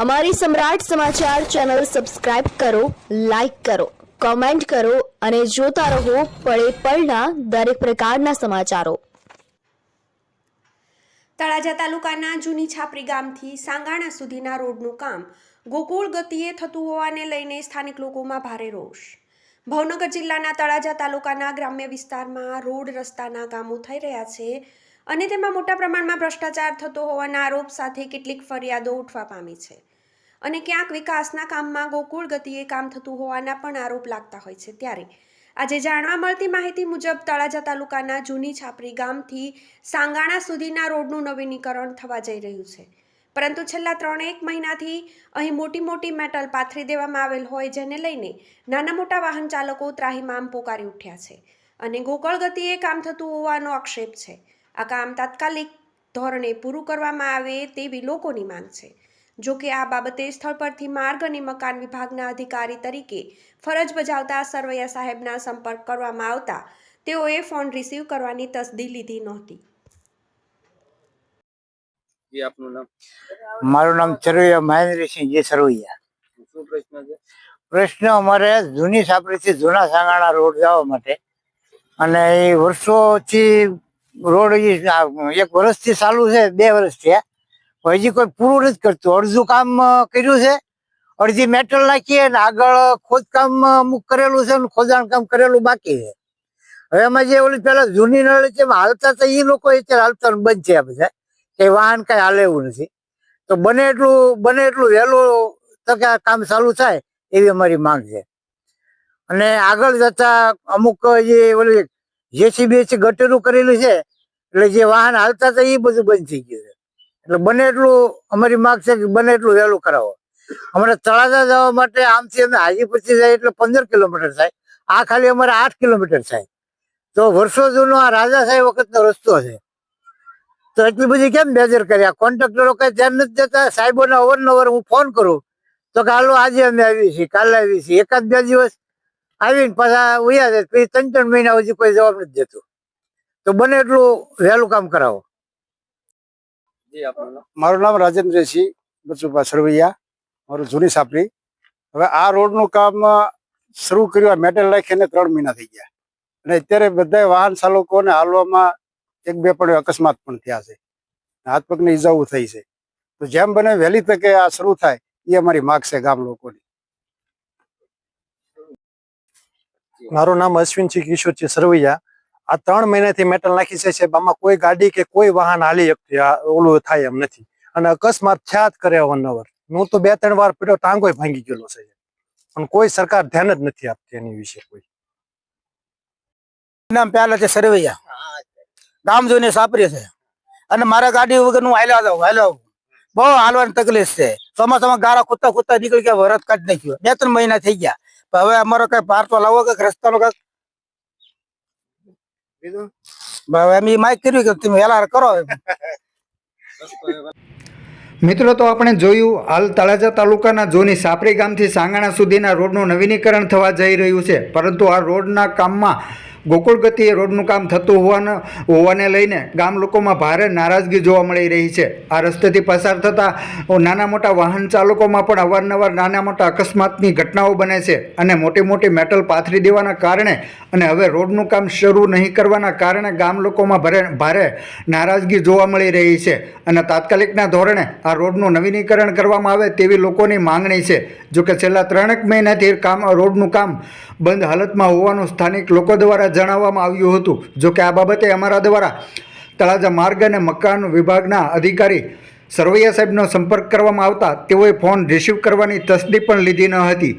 અમારી સમ્રાટ સમાચાર ચેનલ સબસ્ક્રાઇબ કરો, લાઈક કરો, કોમેન્ટ કરો અને જોતા રહો પળે પળના દરેક પ્રકારના સમાચારો। તળાજા તાલુકાના જૂની છાપરી ગામથી સાંગાણા સુધીના રોડનું કામ ગોકુળ ગતિએ થતું હોવાને લઈને સ્થાનિક લોકોમાં ભારે રોષ। ભાવનગર જિલ્લાના તળાજા તાલુકાના ગ્રામ્ય વિસ્તારમાં રોડ રસ્તાના કામો થઈ રહ્યા છે અને તેમાં મોટા પ્રમાણમાં ભ્રષ્ટાચાર થતો હોવાના આરોપ સાથે કેટલીક ફરિયાદો ઉઠવા પામી છે અને ક્યાંક વિકાસના કામમાં ગોકુળ ગતિએ કામ થતું હોવાના પણ આરોપ લાગતા હોય છે। ત્યારે આજે જાણવા મળતી માહિતી મુજબ તળાજા તાલુકાના જૂની છાપરી ગામથી સાંગાણા સુધીના રોડનું નવીનીકરણ થવા જઈ રહ્યું છે, પરંતુ છેલ્લા 3-1 મહિનાથી અહીં મોટી મેટલ પાથરી દેવામાં આવેલ હોય, જેને લઈને નાના મોટા વાહન ચાલકો ત્રાહિમામ પોકારી ઉઠ્યા છે અને ગોકળ ગતિએ કામ થતું હોવાનો આક્ષેપ છે। આ કામ તાત્કાલિક ધોરણે પૂરું કરવામાં આવે તેવી લોકોની માંગ છે। જો કે આ બાબતે સ્થળ પરથી માર્ગ અને મકાન વિભાગના અધિકારી તરીકે ફરજ બજાવતા સરવૈયા સાહેબના સંપર્ક કરવામાં આવતા તેઓએ ફોન રિસીવ કરવાની તસદી લીધી નહોતી। મારું નામ સરવૈયા મહેન્દ્રસિંહ જે સરવૈયા। શું પ્રશ્ન છે? પ્રશ્ન અમારે જૂની છાપરીથી જૂના સાંગાણા રોડ જવા માટે, અને એ વર્ષોથી રોડ એક વર્ષથી ચાલુ છે, 2 વર્ષ થયા, હજી કોઈ પૂરું નથી કરતું। અડધું કામ કર્યું છે, અડધી મેટલ નાખી અને આગળ ખોદકામ અમુક કરેલું છે, ખોદાણ કામ કરેલું બાકી છે। હવે એમાં જે ઓલી પેલા જૂની નળી છે એમાં હાલતા હતા, એ લોકો અત્યારે હાલતા બંધ છે બધા, કે વાહન કઈ હાલે એવું નથી। તો બને એટલું વહેલું તકે આ કામ ચાલુ થાય એવી અમારી માંગ છે। અને આગળ જતા અમુક જે ઓલી જેસીબી ગટરું કરેલું છે, એટલે જે વાહન હાલતા હતા એ બધું બંધ થઈ ગયું છે। એટલે બને એટલું અમારી માંગ છે કે બને એટલું વહેલું કરાવો। અમારે તળાજા જવા માટે આમથી અમે હાજીપુરથી જાય એટલે 15 કિલોમીટર થાય, આ ખાલી અમારે 8 કિલોમીટર થાય। તો વર્ષો જૂનો આ રાજા સાહેબ વખતનો રસ્તો છે, તો એટલી બધી કેમ બેજર કર્યા? કોન્ટ્રાક્ટરો કઈ ધ્યાન નથી દેતા। સાહેબોને અવારનવાર હું ફોન કરું તો કે હાલો આજે અમે આવીએ છીએ, કાલે આવીએ છીએ, 1-2 દિવસ આવીને પાછા ઉયા જાય, પછી 3-3 મહિના સુધી કોઈ જવાબ નથી દેતું। તો બને એટલું વહેલું કામ કરાવો। મારું નામ રાજેન્દ્રસિંહ બચુભા સરવૈયા, મારું જૂની છાપરી। હવે આ રોડનું કામ શરૂ કર્યું, મેટલ નાખીને 3 મહિના થઈ ગયા, અને અત્યારે બધા વાહન ચાલકોને હાલવામાં 1-2 પણ અકસ્માત પણ થયા છે, હાથ પગને ઈજાઓ થઈ છે। તો જેમ બને વહેલી તકે આ શરૂ થાય એ અમારી માગ છે ગામ લોકોની। મારું નામ અશ્વિનસિંહ કિશોરજી સરવૈયા। આ 3 મહિનાથી મેટલ નાખી છે સાહેબ, આમાં કોઈ ગાડી કે કોઈ વાહન હાલી શકતી ઓલું થાય એમ નથી, અને અકસ્માત થયા જ કરે અવારનવાર। હું તો 2-3 વાર પડ્યો, ટાંગોય ભાંગી ગયેલો છે, પણ કોઈ સરકાર ધ્યાન જ નથી આપતી એની વિશે કોઈ। નામ પહેલા છે સરવૈયા, ગામ જોઈને સાપરી છે, અને મારા ગાડી વગરનું હાલ્યો બહુ હાલવાની તકલીફ છે। ચોમાસામાં ગારા ખૂતા નીકળી ગયા, વરસ કાઢી નાખ્યો, 2-3 મહિના થઈ ગયા। પણ હવે અમારો કઈ પાર તો લાવો કે રસ્તાનો કઈક એમ માઇક કર્યું કે તમે વેલા કરો। મિત્રો, તો આપણે જોયું હાલ તળાજા તાલુકાના જૂની છાપરી ગામથી સાંગાણા સુધીના રોડનું નવીનીકરણ થવા જઈ રહ્યું છે, પરંતુ આ રોડના કામમાં ગોકુળ ગતિએ રોડનું કામ થતું હોવાને લઈને ગામ લોકોમાં ભારે નારાજગી જોવા મળી રહી છે। આ રસ્તેથી પસાર થતા નાના મોટા વાહન ચાલકોમાં પણ અવારનવાર નાના મોટા અકસ્માતની ઘટનાઓ બને છે, અને મોટી મેટલ પાથરી દેવાના કારણે અને હવે રોડનું કામ શરૂ નહીં કરવાના કારણે ગામ લોકોમાં ભારે નારાજગી જોવા મળી રહી છે, અને તાત્કાલિકના ધોરણે આ રોડનું નવીનીકરણ કરવામાં આવે તેવી લોકોની માંગણી છે। જોકે છેલ્લા 3 મહિનાથી રોડનું કામ બંધ હાલતમાં હોવાનું સ્થાનિક લોકો દ્વારા જણાવવામાં આવ્યું હતું। જોકે આ બાબતે અમારા દ્વારા તળાજા માર્ગ અને મકાન વિભાગના અધિકારી સરવૈયા સાહેબનો સંપર્ક કરવામાં આવતા તેઓએ ફોન રિસીવ કરવાની તસદી પણ લીધી ન હતી।